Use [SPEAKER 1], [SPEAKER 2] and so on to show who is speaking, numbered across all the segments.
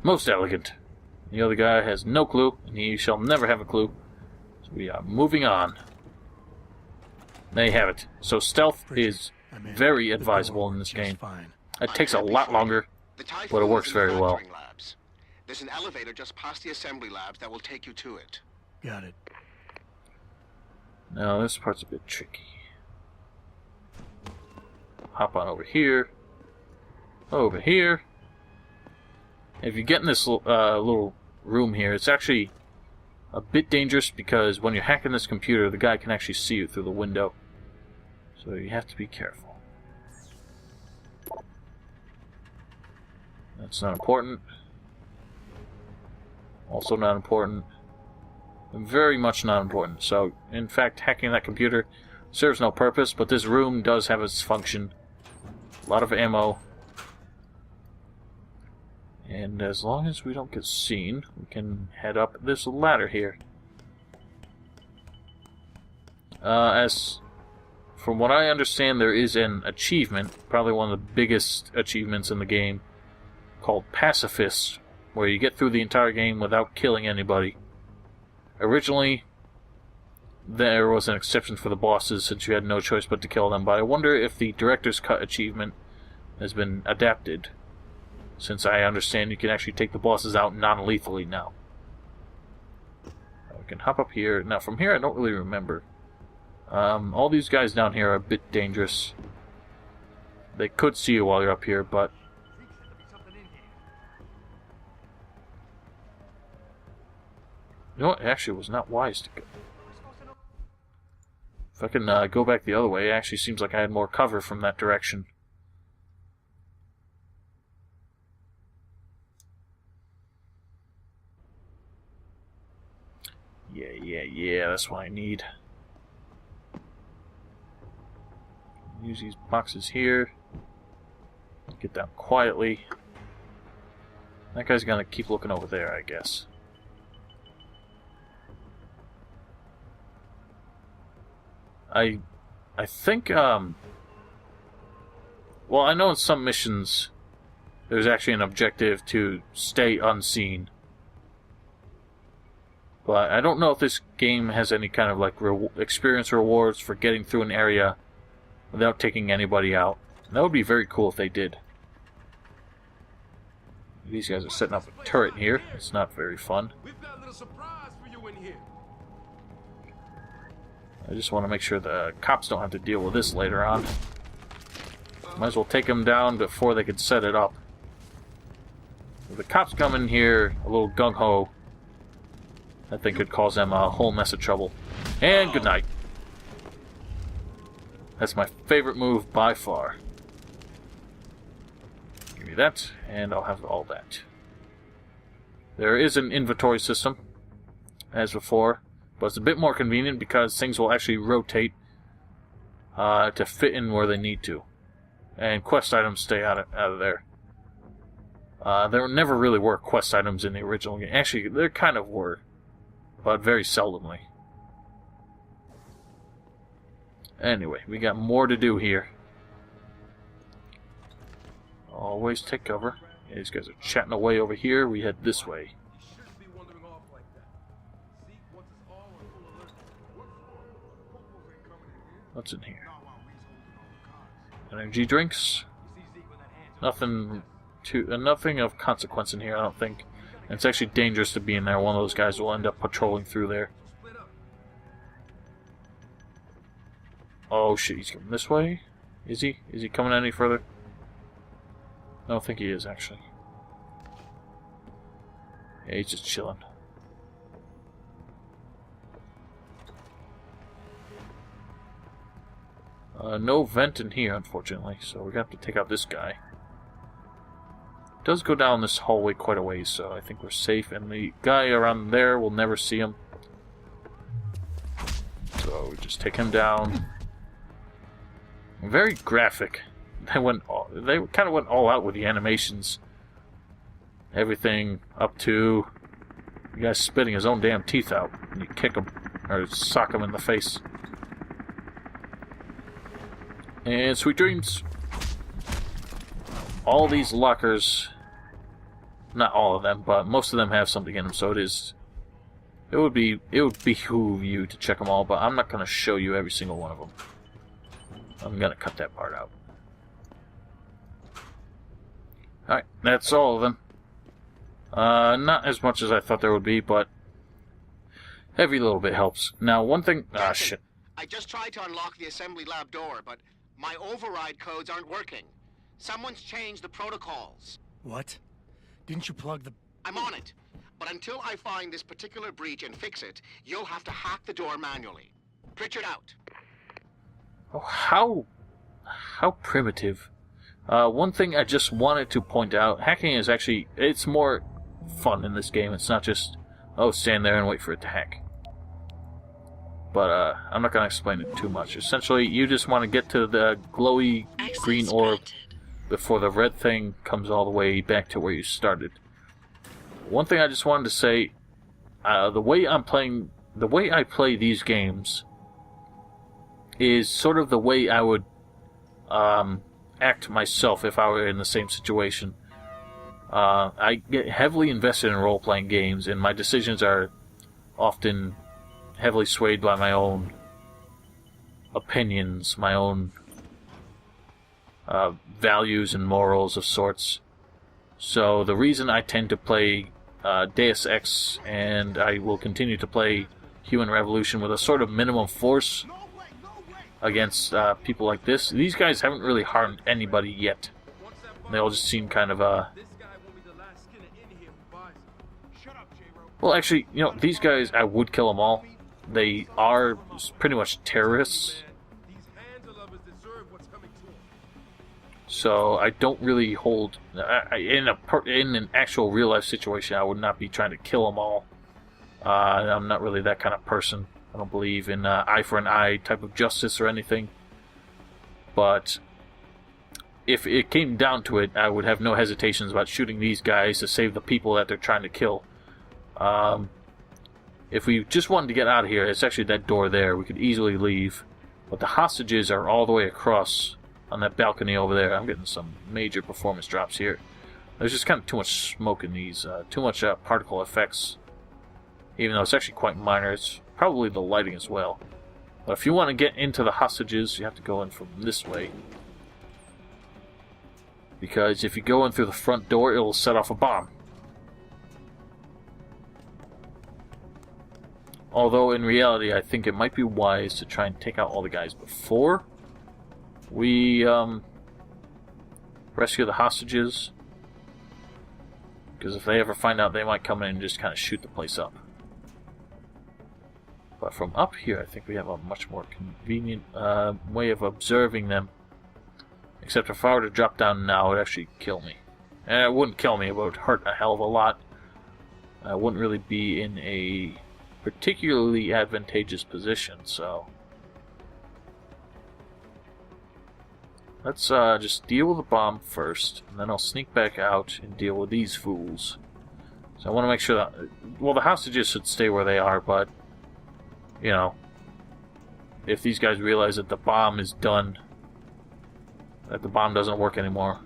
[SPEAKER 1] Most elegant. The other guy has no clue, and he shall never have a clue. So we are moving on. There you have it. So stealth is very advisable in this game. It takes a lot longer, but it works very well.
[SPEAKER 2] There's an elevator just past the assembly labs that will take you to it.
[SPEAKER 3] Got it.
[SPEAKER 1] Now this part's a bit tricky. Hop on over here. Over here. If you get in this little room here, it's actually a bit dangerous because when you're hacking this computer, the guy can actually see you through the window. So you have to be careful. That's not important. Also not important. Very much not important. So, in fact, hacking that computer serves no purpose, but this room does have its function. A lot of ammo. And as long as we don't get seen, we can head up this ladder here. As from what I understand, there is an achievement, probably one of the biggest achievements in the game, called Pacifist, where you get through the entire game without killing anybody. Originally, there was an exception for the bosses since you had no choice but to kill them, but I wonder if the Director's Cut achievement has been adapted, since I understand you can actually take the bosses out non-lethally now. We can hop up here. Now, from here, I don't really remember. All these guys down here are a bit dangerous. They could see you while you're up here, but you know what? It actually was not wise to go. If I can go back the other way, it actually seems like I had more cover from that direction. Yeah, that's what I need. Use these boxes here. Get down quietly. That guy's gonna keep looking over there, I guess. I think, well, I know in some missions there's actually an objective to stay unseen. But I don't know if this game has any kind of like experience rewards for getting through an area without taking anybody out. That would be very cool if they did. These guys are setting up a turret here. It's not very fun.
[SPEAKER 4] We've got a little surprise for you in here.
[SPEAKER 1] I just want to make sure the cops don't have to deal with this later on. Might as well take them down before they could set it up. If the cops come in here a little gung-ho, I think could cause them a whole mess of trouble. And good night. That's my favorite move by far. Give me that, and I'll have all that. There is an inventory system, as before, but it's a bit more convenient because things will actually rotate to fit in where they need to. And quest items stay out of there. There never really were quest items in the original game. Actually, there kind of were, but very seldomly. Anyway, we got more to do here. Always take cover. Yeah, these guys are chatting away over here. We head this way. What's in here? Energy drinks. Nothing of consequence in here, I don't think. And it's actually dangerous to be in there. One of those guys will end up patrolling through there. Oh shit, he's coming this way? Is he? Is he coming any further? I don't think he is, actually. Yeah, he's just chilling. No vent in here, unfortunately, so we're gonna have to take out this guy. It does go down this hallway quite a ways, so I think we're safe, and the guy around there will never see him. So we just take him down. Very graphic. They kind of went all out with the animations. Everything up to the guy spitting his own damn teeth out, and you kick him or sock him in the face. And sweet dreams. All these lockers Not all of them, but most of them have something in them, so it would behoove you to check them all, but I'm not going to show you every single one of them. I'm going to cut that part out. Alright, that's all of them. Not as much as I thought there would be, but every little bit helps. Now, one thing... Ah, shit.
[SPEAKER 2] I just tried to unlock the assembly lab door, but my override codes aren't working. Someone's changed the protocols.
[SPEAKER 3] What? Didn't you plug the...
[SPEAKER 2] I'm on it. But until I find this particular breach and fix it, you'll have to hack the door manually. Pritchard out.
[SPEAKER 1] Oh, how primitive. One thing I just wanted to point out, hacking is actually, it's more fun in this game. It's not just, oh, stand there and wait for it to hack. But I'm not going to explain it too much. Essentially, you just want to get to the glowy green orb before the red thing comes all the way back to where you started. One thing I just wanted to say, the way I play these games is sort of the way I would act myself if I were in the same situation. I get heavily invested in role-playing games, and my decisions are often heavily swayed by my own opinions, my own values and morals of sorts. So the reason I tend to play Deus Ex, and I will continue to play Human Revolution with a sort of minimum force against people like this. These guys haven't really harmed anybody yet. They all just seem kind of well, actually, you know, these guys, I would kill them all. They are pretty much terrorists. So I don't really hold... in an actual real-life situation, I would not be trying to kill them all. I'm not really that kind of person. I don't believe in eye for an eye type of justice or anything. But if it came down to it, I would have no hesitations about shooting these guys to save the people that they're trying to kill. If we just wanted to get out of here, it's actually that door there. We could easily leave. But the hostages are all the way across on that balcony over there. I'm getting some major performance drops here. There's just kind of too much smoke in these. Too much particle effects. Even though it's actually quite minor. It's probably the lighting as well. But if you want to get into the hostages, you have to go in from this way. Because if you go in through the front door, it will set off a bomb. Although, in reality, I think it might be wise to try and take out all the guys before we rescue the hostages. Because if they ever find out, they might come in and just kind of shoot the place up. But from up here, I think we have a much more convenient way of observing them. Except if I were to drop down now, it would actually kill me. And it wouldn't kill me, it would hurt a hell of a lot. I wouldn't really be in a particularly advantageous position, so let's just deal with the bomb first, and then I'll sneak back out and deal with these fools. So I want to make sure that, well, the hostages should stay where they are, but you know, if these guys realize that the bomb is done, that the bomb doesn't work anymore,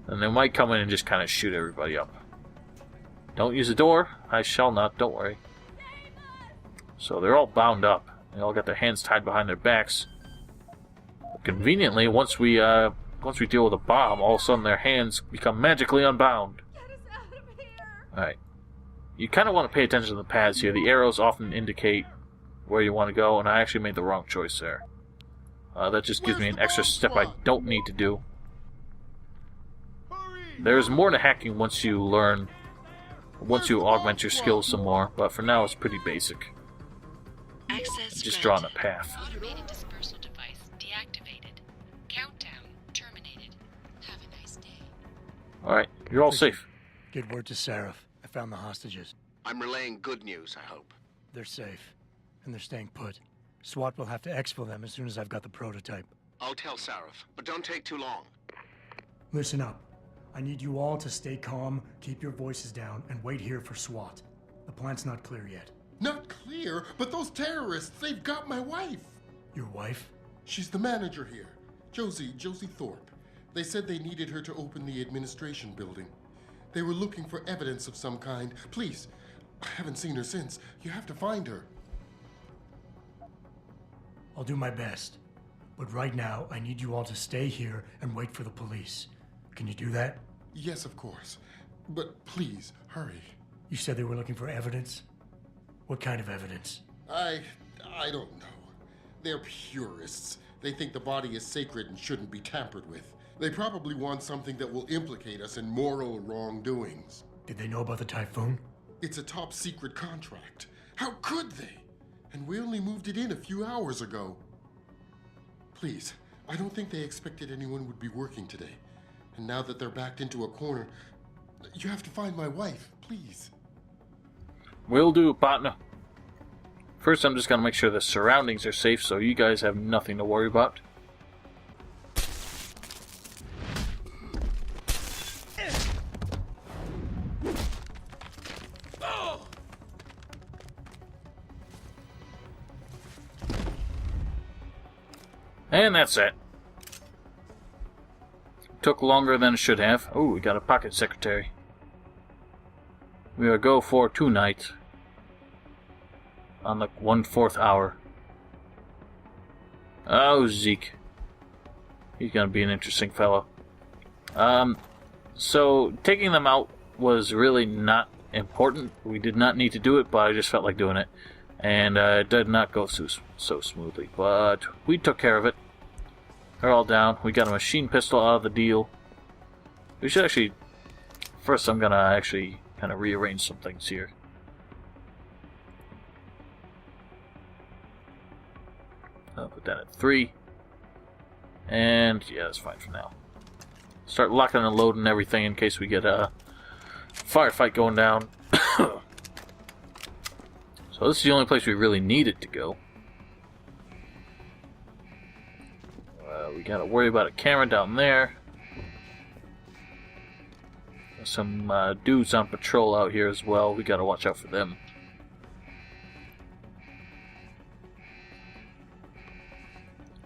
[SPEAKER 1] then they might come in and just kind of shoot everybody up. Don't use the door. I shall not, don't worry. So they're all bound up. They all got their hands tied behind their backs. But conveniently, once we deal with a bomb, all of a sudden their hands become magically unbound. Alright. You kind of want to pay attention to the paths here. The arrows often indicate where you want to go, and I actually made the wrong choice there. That just gives me an extra step I don't need to do. There's more to hacking once you augment your skills some more, but for now it's pretty basic. Just drawing a path.
[SPEAKER 5] Automated dispersal device deactivated. Countdown terminated. Have a nice day.
[SPEAKER 1] Alright, you're all safe.
[SPEAKER 3] Get word to Sarif. I found the hostages.
[SPEAKER 2] I'm relaying good news, I hope.
[SPEAKER 3] They're safe, and they're staying put. SWAT will have to exfil them as soon as I've got the prototype.
[SPEAKER 2] I'll tell Sarif, but don't take too long.
[SPEAKER 3] Listen up. I need you all to stay calm, keep your voices down, and wait here for SWAT. The plant's not clear yet.
[SPEAKER 6] Not clear, but those terrorists, they've got my wife.
[SPEAKER 3] Your wife?
[SPEAKER 6] She's the manager here. Josie Thorpe. They said they needed her to open the administration building. They were looking for evidence of some kind. Please, I haven't seen her since. You have to find her.
[SPEAKER 3] I'll do my best. But right now, I need you all to stay here and wait for the police. Can you do that?
[SPEAKER 6] Yes, of course. But please, hurry.
[SPEAKER 3] You said they were looking for evidence? What kind of evidence?
[SPEAKER 6] I don't know. They're purists. They think the body is sacred and shouldn't be tampered with. They probably want something that will implicate us in moral wrongdoings.
[SPEAKER 3] Did they know about the Typhoon?
[SPEAKER 6] It's a top secret contract. How could they? And we only moved it in a few hours ago. Please, I don't think they expected anyone would be working today. And now that they're backed into a corner, you have to find my wife, please.
[SPEAKER 1] Will do, partner. First, I'm just gonna make sure the surroundings are safe so you guys have nothing to worry about. And that's it. Took longer than it should have. Oh, we got a pocket secretary. We will go for tonight. On the 1/4 hour. Oh, Zeke. He's gonna be an interesting fellow. So, taking them out was really not important. We did not need to do it, but I just felt like doing it. And it did not go so smoothly. But we took care of it. They're all down. We got a machine pistol out of the deal. We should actually... First, I'm gonna actually kind of rearrange some things here. I'll put that at 3. And yeah, that's fine for now. Start locking and loading everything in case we get a firefight going down. So this is the only place we really needed to go. We gotta worry about a camera down there. There's some dudes on patrol out here as well. We gotta watch out for them.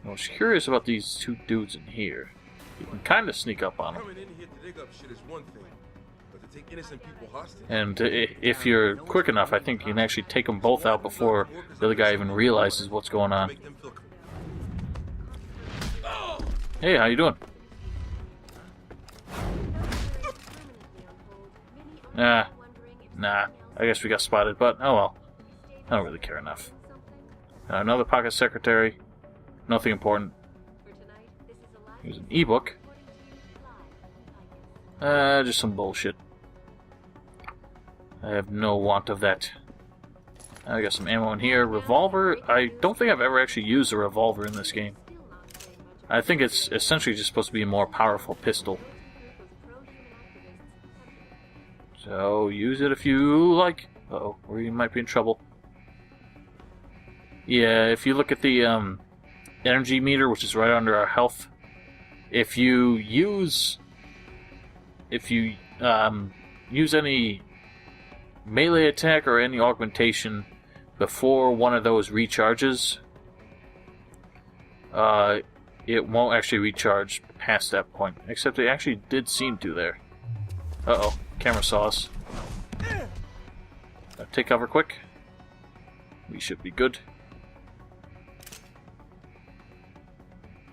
[SPEAKER 1] I was curious about these two dudes in here. You can kind of sneak up on them.
[SPEAKER 4] Coming in here to dig up shit is one thing, but to take innocent people hostage.
[SPEAKER 1] And if you're quick enough, I think you can actually take them both out before the other guy even realizes what's going on. Hey, how you doing? Nah, I guess we got spotted, but oh well. I don't really care enough. Another pocket secretary. Nothing important. Here's an ebook. Just some bullshit. I have no want of that. I got some ammo in here. Revolver. I don't think I've ever actually used a revolver in this game. I think it's essentially just supposed to be a more powerful pistol. So, use it if you like. Uh-oh, or you might be in trouble. Yeah, if you look at the energy meter, which is right under our health, if you use any melee attack or any augmentation before one of those recharges, it won't actually recharge past that point. Except it actually did seem to there. Uh-oh. Camera saw us. Take cover quick. We should be good.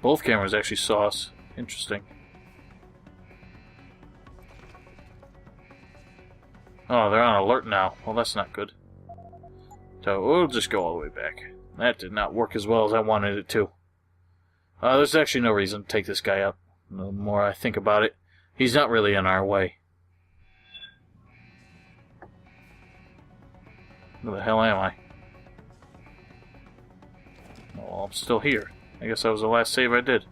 [SPEAKER 1] Both cameras actually saw us. Interesting. Oh, they're on alert now. Well, that's not good. So, we'll just go all the way back. That did not work as well as I wanted it to. There's actually no reason to take this guy out. The more I think about it, he's not really in our way. Where the hell am I? Oh, I'm still here. I guess that was the last save I did.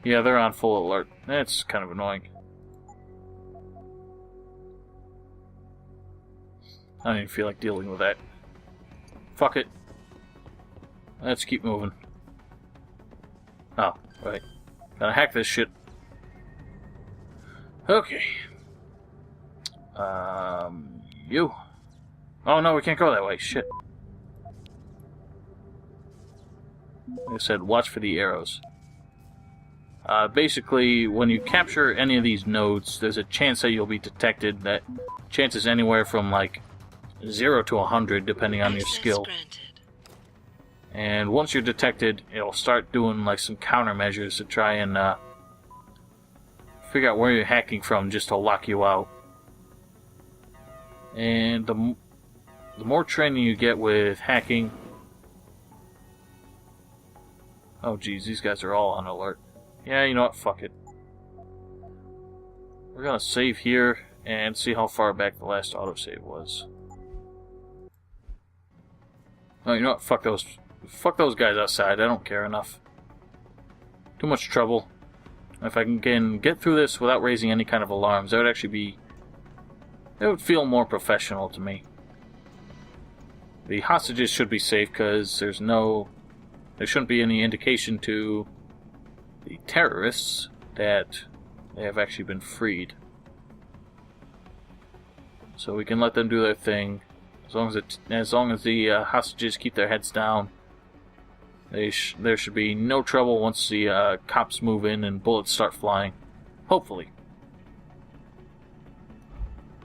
[SPEAKER 1] Yeah, they're on full alert. That's kind of annoying. I don't even feel like dealing with that. Fuck it. Let's keep moving. Oh, right. Gotta hack this shit. Okay. You. Oh no, we can't go that way. Shit. Like I said, watch for the arrows. Basically, when you capture any of these nodes, there's a chance that you'll be detected. That chance is anywhere from like 0 to 100, depending on your skill.
[SPEAKER 5] Granted.
[SPEAKER 1] And once you're detected, it'll start doing like some countermeasures to try and figure out where you're hacking from, just to lock you out. And the more training you get with hacking... Oh geez, these guys are all on alert. Yeah, you know what, fuck it. We're gonna save here and see how far back the last autosave was. Oh, you know what, fuck those guys outside, I don't care enough. Too much trouble. If I can get through this without raising any kind of alarms, that would actually be... It would feel more professional to me. The hostages should be safe because there shouldn't be any indication to the terrorists that they have actually been freed. So we can let them do their thing. As long as the hostages keep their heads down, there should be no trouble once the cops move in and bullets start flying. Hopefully.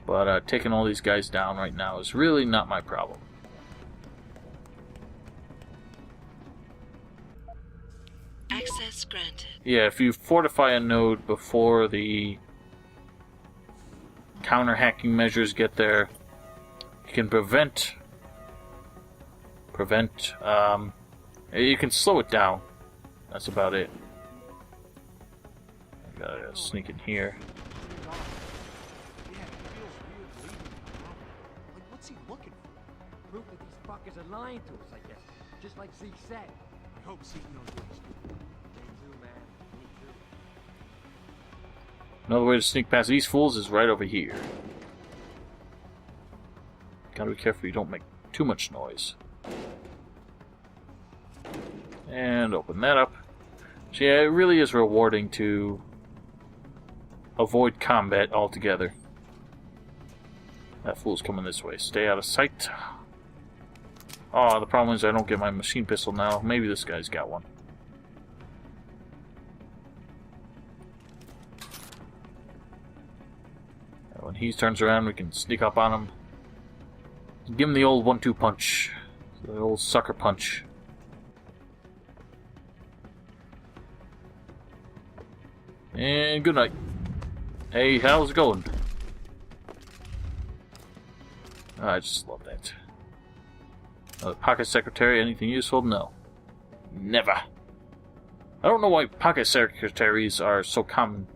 [SPEAKER 1] But taking all these guys down right now is really not my problem.
[SPEAKER 5] Access granted.
[SPEAKER 1] Yeah, if you fortify a node before the counter-hacking measures get there, you can prevent, you can slow it down. That's about it. I gotta sneak in here.
[SPEAKER 7] What's he looking for? Proof that these fuckers are lying to us, I guess. Just like Zeke said. I hope Zeke knows what he's doing. Me too, man. Me too.
[SPEAKER 1] Another way to sneak past these fools is right over here. Gotta be careful you don't make too much noise. And open that up. So yeah, it really is rewarding to avoid combat altogether. That fool's coming this way. Stay out of sight. Oh, the problem is I don't get my machine pistol now. Maybe this guy's got one. And when he turns around, we can sneak up on him. Give him the old 1-2 punch. The old sucker punch. And good night. Hey, how's it going? I just love that. Pocket secretary, anything useful? No. Never. I don't know why pocket secretaries are so common.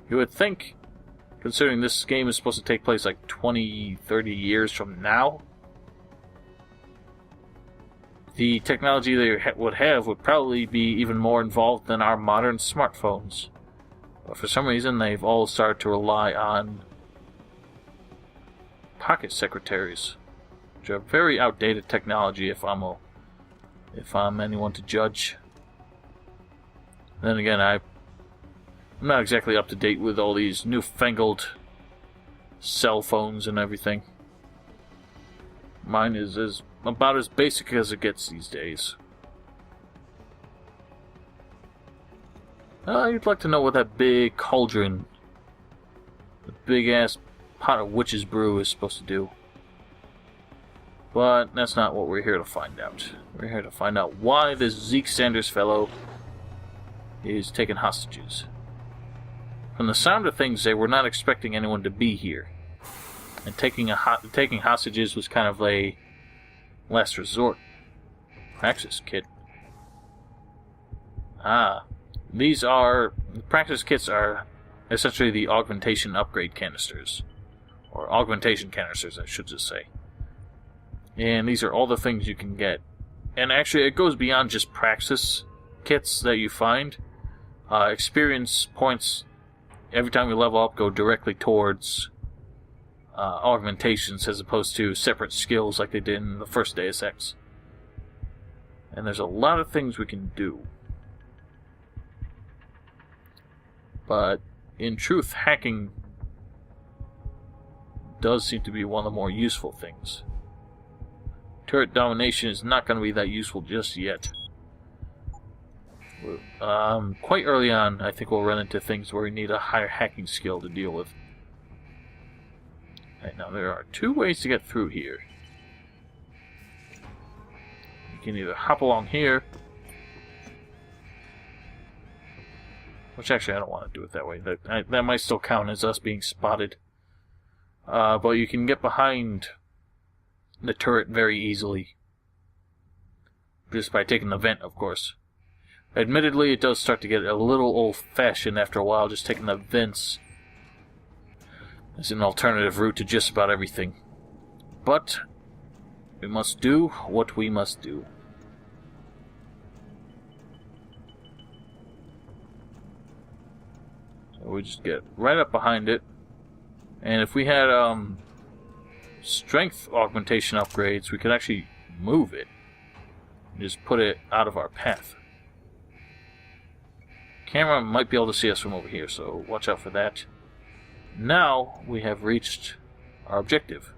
[SPEAKER 1] You would think, considering this game is supposed to take place like 20, 30 years from now, the technology they would have would probably be even more involved than our modern smartphones. But for some reason, they've all started to rely on pocket secretaries, which are very outdated technology if I'm anyone to judge. Then again, I'm not exactly up to date with all these newfangled cell phones and everything. Mine is about as basic as it gets these days. You'd like to know what that big cauldron, the big ass pot of witch's brew is supposed to do. But that's not what we're here to find out. We're here to find out why this Zeke Sanders fellow is taking hostages. From the sound of things, they were not expecting anyone to be here. And taking hostages was kind of a last resort. Praxis kit. The Praxis kits are essentially the augmentation upgrade canisters. Or augmentation canisters, I should just say. And these are all the things you can get. And actually, it goes beyond just Praxis kits that you find. Experience points, every time you level up, go directly towards augmentations as opposed to separate skills like they did in the first Deus Ex. And there's a lot of things we can do. But in truth, hacking does seem to be one of the more useful things. Turret domination is not going to be that useful just yet. Quite early on, I think we'll run into things where we need a higher hacking skill to deal with. Right, now there are two ways to get through here. You can either hop along here, which actually I don't want to do it that way. That might still count as us being spotted. But you can get behind the turret very easily. Just by taking the vent, of course. Admittedly, it does start to get a little old-fashioned after a while, just taking the vents as an alternative route to just about everything. But we must do what we must do. So we just get right up behind it. And if we had strength augmentation upgrades, we could actually move it. And just put it out of our path. Camera might be able to see us from over here, so watch out for that. Now we have reached our objective.